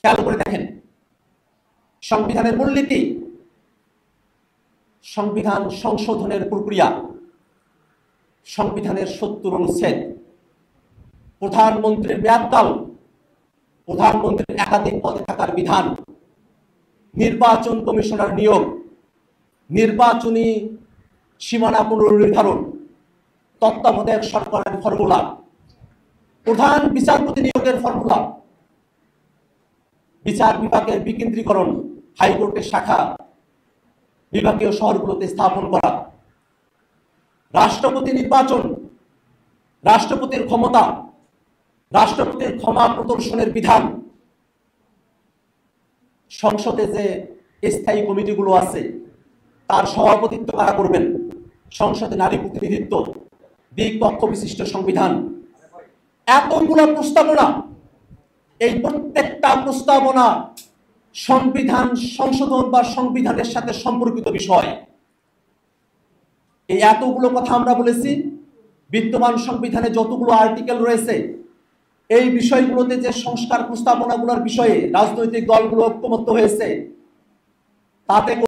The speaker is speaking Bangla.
খেয়াল করে দেখেন, সংবিধানের মূলনীতি, সংবিধান সংশোধনের প্রক্রিয়া, সংবিধানের 70 অনুচ্ছেদ, প্রধানমন্ত্রীর মেয়াদকাল, প্রধানমন্ত্রীর একাধিক পদে থাকার বিধান, নির্বাচন কমিশনার নিয়োগ, নির্বাচনী সীমানা পুনর্নির্ধারণ, তত্ত্বাবধায়ক সরকারের ফর্মুলা, প্রধান বিচারপতি নিয়োগের ফর্মুলা, বিচার বিভাগের বিকেন্দ্রীকরণ, হাইকোর্টের শাখা বিভাগীয় শহরগুলোতে স্থাপন করা, রাষ্ট্রপতি নির্বাচন, রাষ্ট্রপতির ক্ষমতা, রাষ্ট্রপতির ক্ষমা প্রদর্শনের বিধান, সংসদে যে স্থায়ী কমিটিগুলো আছে তার সভাপতিত্ব কারা করবেন, সংসদে নারী প্রতিনিধিত্ব, দ্বিকক্ষ বিশিষ্ট সংবিধান, এতগুলো প্রস্তাবনা। এই প্রত্যেকটা প্রস্তাবনা সংবিধান সংশোধন বা সংবিধানের সাথে সম্পর্কিত বিষয়। এই এতগুলো কথা আমরা বলেছি। বিদ্যমান সংবিধানে যতগুলো আর্টিকেল রয়েছে, এই বিষয়গুলোতে যে সংস্কার প্রস্তাবনাগুলোর বিষয়ে রাজনৈতিক দলগুলো ঐক্যমত্য হয়েছে, তাতে